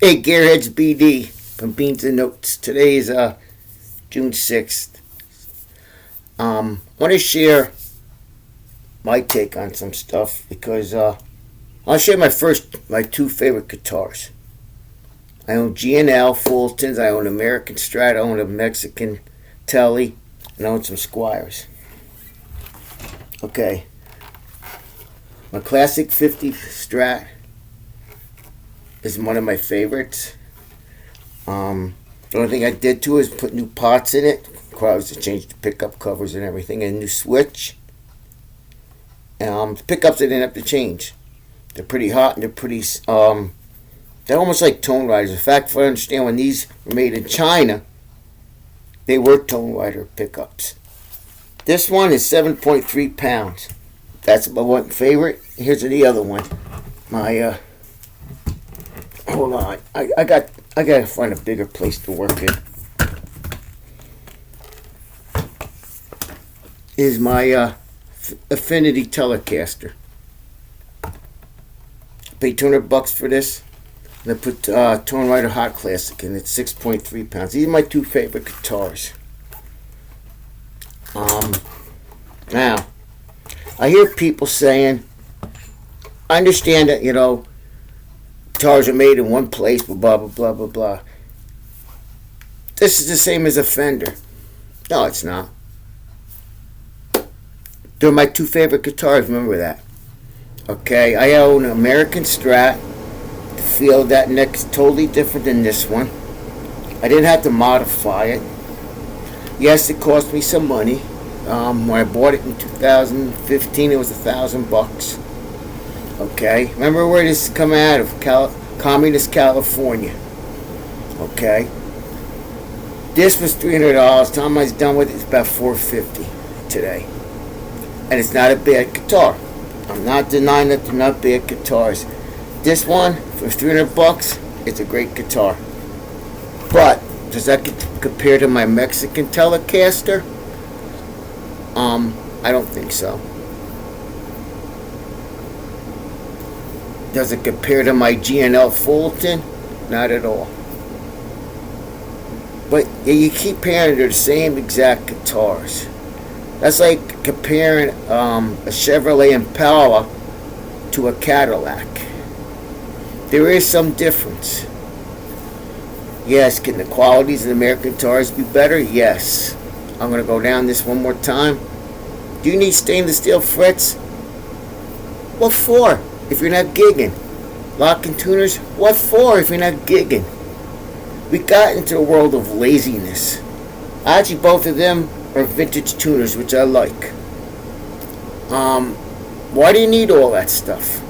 Hey, Gearheads BD from Beans and Notes. Today is June 6th. I want to share my take on some stuff because I'll share my two favorite guitars. I own G&L Fullertons, I own American Strat, I own a Mexican Tele, and I own some Squiers. Okay. My classic 50 Strat is one of my favorites. The only thing I did to it is put new pots in it. I was to change the pickup covers and everything, and a new switch. The pickups I didn't have to change. They're pretty hot and they're almost like tone riders. In fact, if I understand, when these were made in China, they were tone rider pickups. This one is 7.3 pounds. That's my one favorite. Here's the other one. Hold on. I gotta find a bigger place to work in. Is my Affinity Telecaster. Paid $200 for this. And I put Tone Rider Hot Classic in. It's 6.3 pounds. These are my two favorite guitars. Now, I hear people saying, I understand that, guitars are made in one place, blah, blah, blah, blah, blah. This is the same as a Fender. No, it's not. They're my two favorite guitars, remember that. Okay, I own an American Strat. The feel of that neck is totally different than this one. I didn't have to modify it. Yes, it cost me some money. When I bought it in 2015, it was $1,000. Okay, remember where this is coming out of? Communist California. Okay, this was $300. Time I was done with it, it's about $450 today, and it's not a bad guitar. I'm not denying that they're not bad guitars. This one for $300, it's a great guitar. But does that compare to my Mexican Telecaster? I don't think so. Does it compare to my G&L Fullerton? Not at all. But you keep hearing they're the same exact guitars. That's like comparing a Chevrolet Impala to a Cadillac. There is some difference. Yes, can the qualities of the American guitars be better? Yes. I'm going to go down this one more time. Do you need stainless steel frets? What for, if you're not gigging? Locking tuners? What for, if you're not gigging? We got into a world of laziness. Actually, both of them are vintage tuners, which I like. Why do you need all that stuff?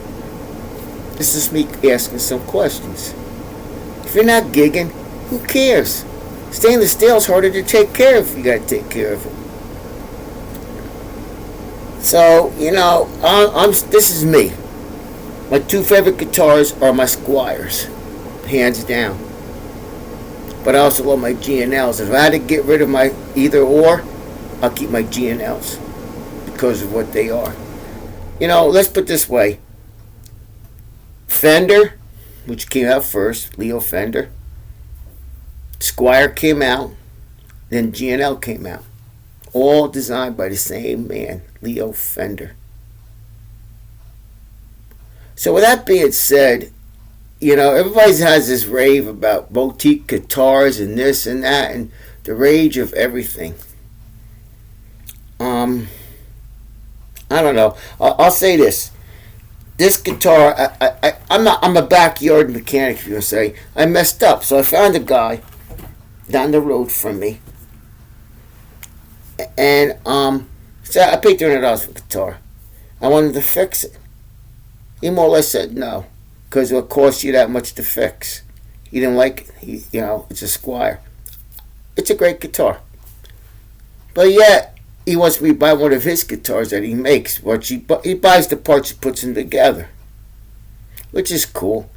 This is me asking some questions. If you're not gigging, who cares? Stainless steel is harder to take care of if you got to take care of it. So, this is me. My two favorite guitars are my Squiers, hands down. But I also love my G&Ls. If I had to get rid of my either or, I'll keep my G&Ls because of what they are. Let's put it this way. Fender, which came out first, Leo Fender. Squier came out, then G&L came out. All designed by the same man, Leo Fender. So with that being said, everybody has this rave about boutique guitars and this and that and the rage of everything. I don't know. I'll say this. This guitar, I'm a backyard mechanic, if you say. I messed up, so I found a guy down the road from me. And so I paid $300 for a guitar. I wanted to fix it. He more or less said no, because it would cost you that much to fix. He didn't like it. It's a Squier. It's a great guitar. But yet, he wants me to buy one of his guitars that he makes. Which he buys the parts and puts them together, which is cool.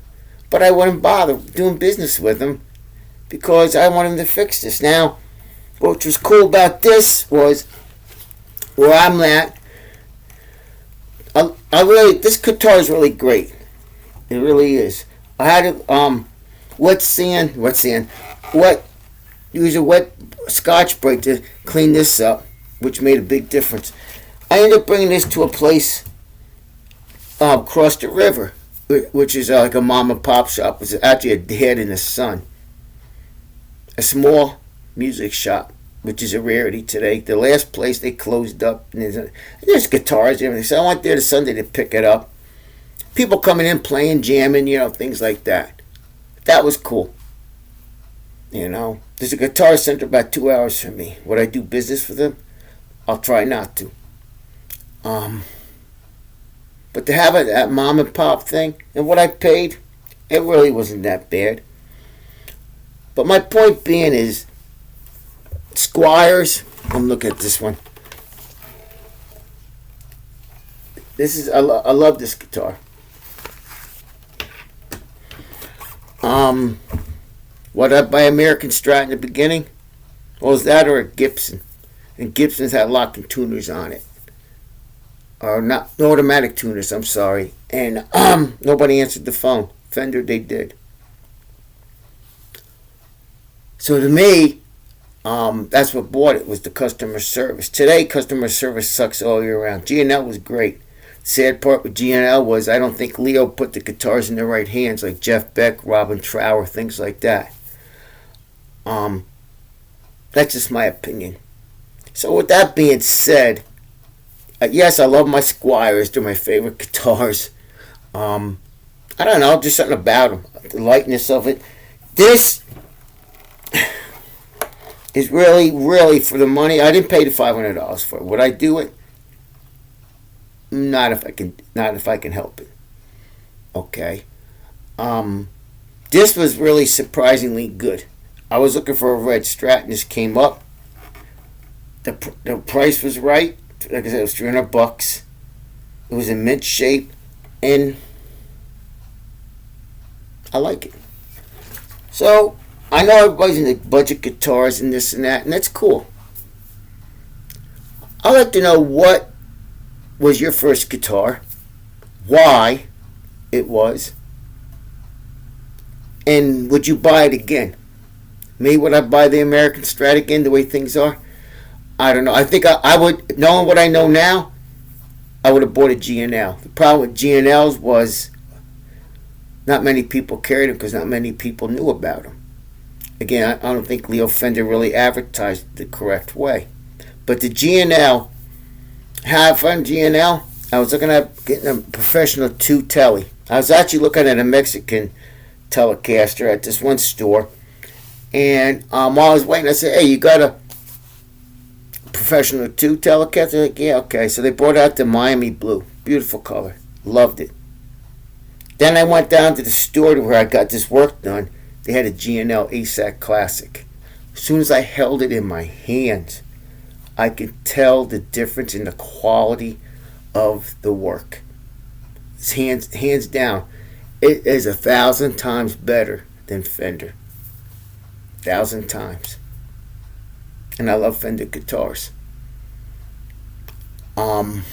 But I wouldn't bother doing business with him because I want him to fix this. Now, what was cool about this was where I'm at. This guitar is really great. It really is. I had it. What use a wet Scotch Brite to clean this up, which made a big difference. I ended up bringing this to a place across the river, which is like a mom and pop shop. It's actually a dad and a son. A small music shop, which is a rarity today. The last place they closed up, and there's guitars and everything. So I went there this Sunday to pick it up. People coming in, playing, jamming, things like that. That was cool. There's a guitar center about 2 hours from me. Would I do business with them? I'll try not to. But to have that mom and pop thing, and what I paid, it really wasn't that bad. But my point being is, Squiers, I'm looking at this one. I love this guitar. What I buy American Strat in the beginning? Well, was that or a Gibson? And Gibsons had locking tuners on it. Or not automatic tuners, I'm sorry. And nobody answered the phone. Fender, they did. So to me, that's what bought it, was the customer service. Today, customer service sucks all year round. G&L was great. Sad part with G&L was I don't think Leo put the guitars in the right hands, like Jeff Beck, Robin Trower, things like that. That's just my opinion. So with that being said, yes, I love my Squiers. They're my favorite guitars. I don't know, just something about them. The lightness of it. This is really, really for the money. I didn't pay the $500 for it. Would I do it? Not if I can help it. Okay. This was really surprisingly good. I was looking for a red Strat and this came up. The price was right. Like I said, it was $300. It was in mint shape, and I like it. So I know everybody's into budget guitars and this and that, and that's cool. I'd like to know what was your first guitar, why it was, and would you buy it again? Me, would I buy the American Strat again the way things are? I don't know. I think I would, knowing what I know now, I would have bought a G&L. The problem with G&Ls was not many people carried them because not many people knew about them. Again, I don't think Leo Fender really advertised the correct way. But the G&L, have fun G&L. I was looking at getting a professional 2 telly. I was actually looking at a Mexican Telecaster at this one store. And while I was waiting, I said, hey, you got a professional 2 Telecaster? Like, yeah, okay. So they brought out the Miami Blue. Beautiful color. Loved it. Then I went down to the store where I got this work done. They had a G&L ASAT Classic. As soon as I held it in my hands, I could tell the difference in the quality of the work. It's hands down. It is 1,000 times better than Fender. 1,000 times. And I love Fender guitars. So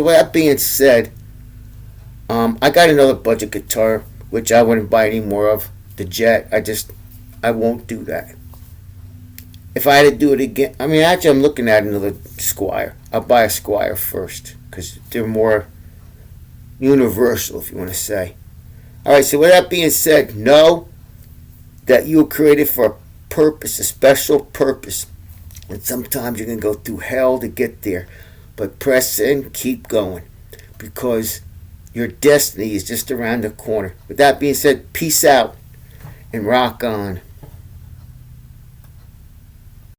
with that being said, I got another budget guitar, which I wouldn't buy any more of. The Jet. I won't do that. If I had to do it again, actually I'm looking at another Squier. I'll buy a Squier first, because they're more universal, if you want to say. Alright, so with that being said, know that you were created for a purpose, a special purpose. And sometimes you're going to go through hell to get there. But press in, keep going. Because your destiny is just around the corner. With that being said, peace out and rock on.